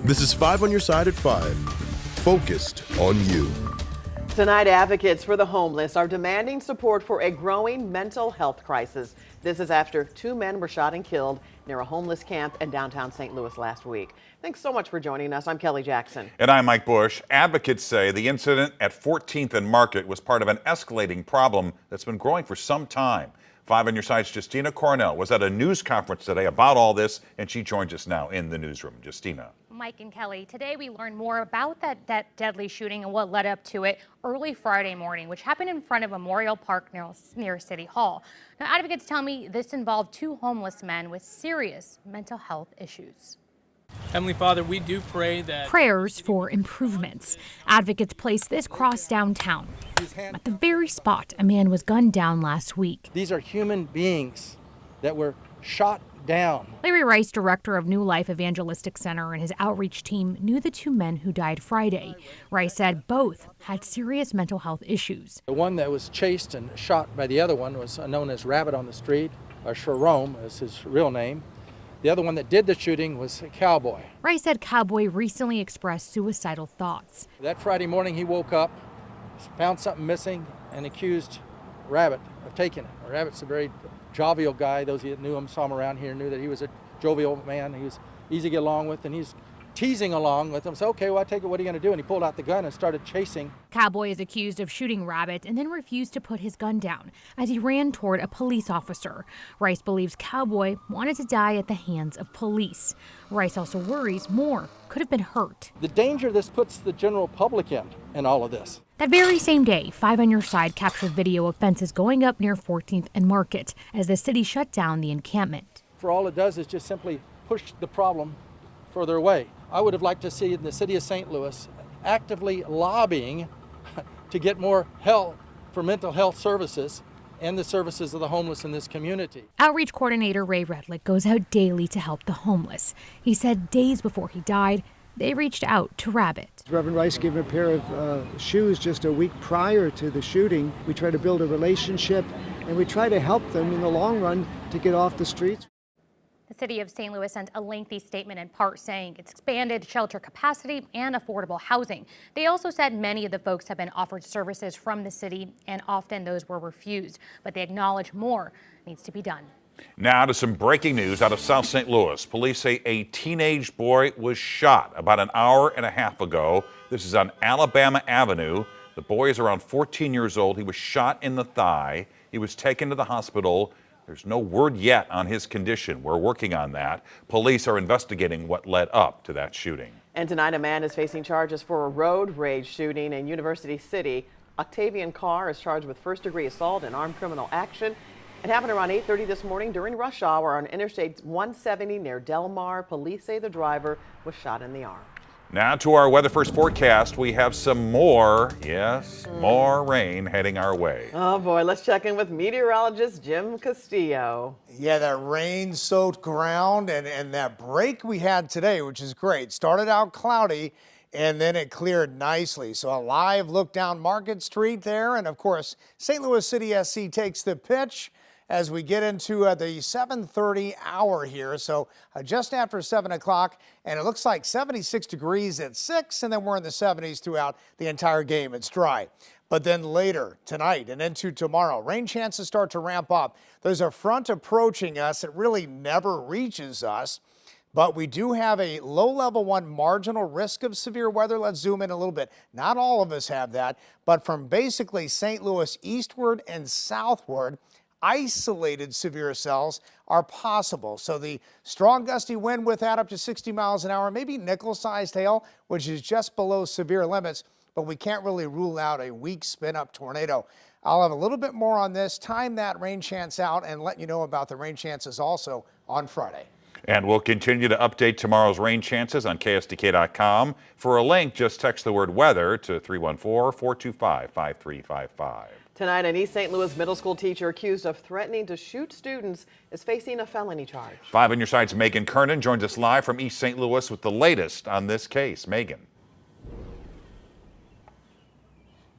This is 5 on your side at 5. Focused on you. Tonight, advocates for the homeless are demanding support for a growing mental health crisis. This is after 2 men were shot and killed near a homeless camp in downtown St. Louis last week. Thanks so much for joining us. I'm Kelly Jackson. And I'm Mike Bush. Advocates say the incident at 14th and Market was part of an escalating problem that's been growing for some time. 5 on your side's Justina Cornell was at a news conference today about all this, and she joins us now in the newsroom. Justina. Mike and Kelly, today we learned more about that deadly shooting and what led up to it early Friday morning, which happened in front of Memorial Park near City Hall. Now, advocates tell me this involved 2 homeless men with serious mental health issues. Heavenly Father, we do pray that prayers for improvements. Advocates place this cross downtown at the very spot a man was gunned down last week. These are human beings that were shot down. Larry Rice, director of New Life Evangelistic Center, and his outreach team knew the 2 men who died Friday. Rice said both had serious mental health issues. The one that was chased and shot by the other one was known as Rabbit on the Street, or Sharon is his real name. The other one that did the shooting was Cowboy. Rice said Cowboy recently expressed suicidal thoughts. That Friday morning he woke up, found something missing, and accused Rabbit of taking it. Rabbit's a very jovial guy. Those who knew him, saw him around here, knew that he was a jovial man. He was easy to get along with, and he's teasing along with him. So, okay, well, I take it, what are you going to do? And he pulled out the gun and started chasing. Cowboy is accused of shooting Rabbit and then refused to put his gun down as he ran toward a police officer. Rice believes Cowboy wanted to die at the hands of police. Rice also worries more could have been hurt. The danger this puts the general public in all of this. That very same day, 5 on your side captured video of fences going up near 14th and Market as the city shut down the encampment. For all it does is just simply push the problem further away. I would have liked to see the city of St. Louis actively lobbying to get more help for mental health services and the services of the homeless in this community. Outreach coordinator Ray Redlick goes out daily to help the homeless. He said days before he died, they reached out to Rabbit. Reverend Rice gave him a pair of shoes just a week prior to the shooting. We try to build a relationship, and we try to help them in the long run to get off the streets. The city of St. Louis sent a lengthy statement in part saying it's expanded shelter capacity and affordable housing. They also said many of the folks have been offered services from the city and often those were refused, but they acknowledge more needs to be done. Now to some breaking news out of South St. Louis. Police say a teenage boy was shot about an hour and a half ago. This is on Alabama Avenue. The boy is around 14 years old. He was shot in the thigh. He was taken to the hospital. There's no word yet on his condition. We're working on that. Police are investigating what led up to that shooting. And tonight, a man is facing charges for a road rage shooting in University City. Octavian Carr is charged with first-degree assault and armed criminal action. It happened around 8:30 this morning during rush hour on Interstate 170 near Del Mar. Police say the driver was shot in the arm. Now to our weather first forecast. We have some more rain heading our way. Oh boy, let's check in with meteorologist Jim Castillo. Yeah, that rain-soaked ground and that break we had today, which is great. Started out cloudy and then it cleared nicely. So a live look down Market Street there. And of course, St. Louis City SC takes the pitch as we get into the 7:30 hour here. So just after 7 o'clock, and it looks like 76 degrees at 6, and then we're in the 70s throughout the entire game. It's dry. But then later tonight and into tomorrow, rain chances start to ramp up. There's a front approaching us. It really never reaches us. But we do have a low level 1 marginal risk of severe weather. Let's zoom in a little bit. Not all of us have that, but from basically St. Louis eastward and southward, isolated severe cells are possible. So the strong gusty wind with that up to 60 miles an hour, maybe nickel-sized hail, which is just below severe limits, but we can't really rule out a weak spin-up tornado. I'll have a little bit more on this, time that rain chance out, and let you know about the rain chances also on Friday. And we'll continue to update tomorrow's rain chances on KSDK.com. For a link, just text the word weather to 314-425-5355. Tonight, an East St. Louis middle school teacher accused of threatening to shoot students is facing a felony charge. 5 on your side's Megan Kernan joins us live from East St. Louis with the latest on this case. Megan.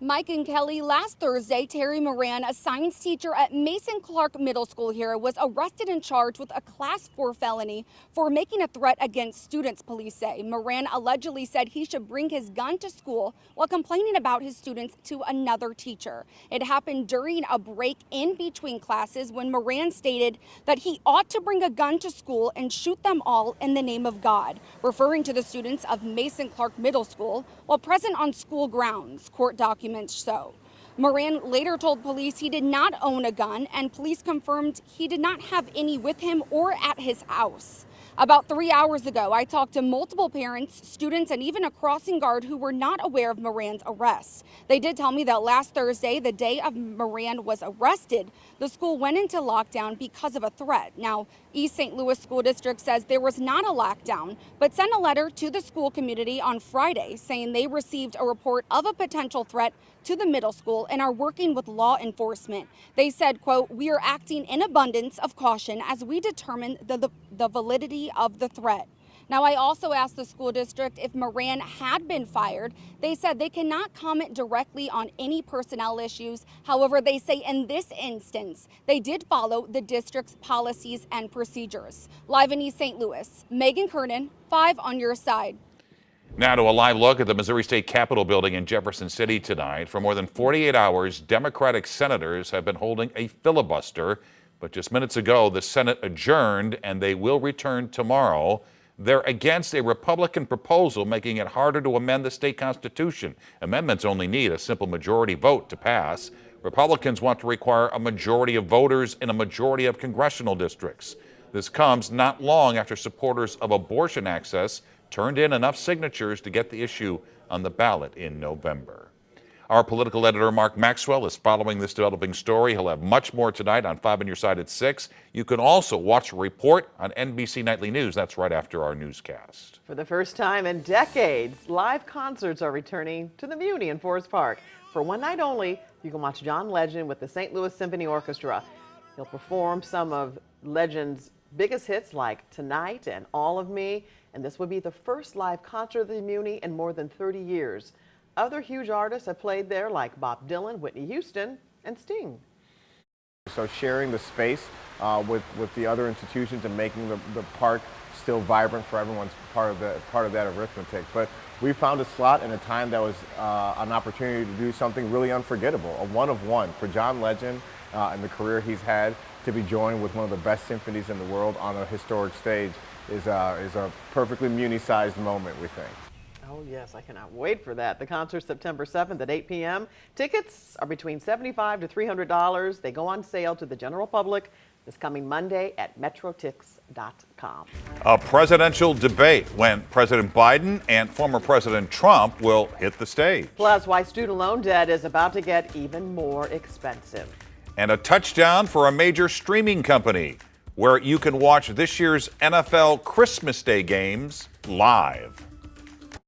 Mike and Kelly, last Thursday, Terry Moran, a science teacher at Mason Clark Middle School here, was arrested and charged with a Class 4 felony for making a threat against students, police say. Moran allegedly said he should bring his gun to school while complaining about his students to another teacher. It happened during a break in between classes when Moran stated that he ought to bring a gun to school and shoot them all in the name of God, referring to the students of Mason Clark Middle School while present on school grounds, court documents show. Moran later told police he did not own a gun, and police confirmed he did not have any with him or at his house. About 3 hours ago, I talked to multiple parents, students, and even a crossing guard who were not aware of Moran's arrest. They did tell me that last Thursday, the day of Moran was arrested, the school went into lockdown because of a threat. Now, East St. Louis School District says there was not a lockdown, but sent a letter to the school community on Friday saying they received a report of a potential threat to the middle school and are working with law enforcement. They said, quote, "We are acting in abundance of caution as we determine the validity of the threat." Now, I also asked the school district if Moran had been fired. They said they cannot comment directly on any personnel issues. However, they say in this instance, they did follow the district's policies and procedures. Live in East St. Louis, Megan Kernan, 5 on your side. Now to a live look at the Missouri State Capitol building in Jefferson City tonight. For more than 48 hours, Democratic senators have been holding a filibuster. But just minutes ago, the Senate adjourned and they will return tomorrow. They're against a Republican proposal making it harder to amend the state constitution. Amendments only need a simple majority vote to pass. Republicans want to require a majority of voters in a majority of congressional districts. This comes not long after supporters of abortion access turned in enough signatures to get the issue on the ballot in November. Our political editor, Mark Maxwell, is following this developing story. He'll have much more tonight on 5 on Your Side at 6. You can also watch a report on NBC Nightly News. That's right after our newscast. For the first time in decades, live concerts are returning to the Muni in Forest Park. For one night only, you can watch John Legend with the St. Louis Symphony Orchestra. He'll perform some of Legend's biggest hits like Tonight and All of Me, and this would be the first live concert of the Muni in more than 30 years. Other huge artists have played there like Bob Dylan, Whitney Houston, and Sting. So sharing the space with the other institutions and making the park still vibrant for everyone's part of that arithmetic. But we found a slot in a time that was an opportunity to do something really unforgettable, a one-of-one for John Legend and the career he's had. To be joined with one of the best symphonies in the world on a historic stage is a perfectly Muni-sized moment, we think. Oh yes, I cannot wait for that. The concert's September 7th at 8 p.m. Tickets are between $75 to $300. They go on sale to the general public this coming Monday at metrotix.com. A presidential debate when President Biden and former President Trump will hit the stage. Plus, why student loan debt is about to get even more expensive. And a touchdown for a major streaming company where you can watch this year's NFL Christmas Day games live.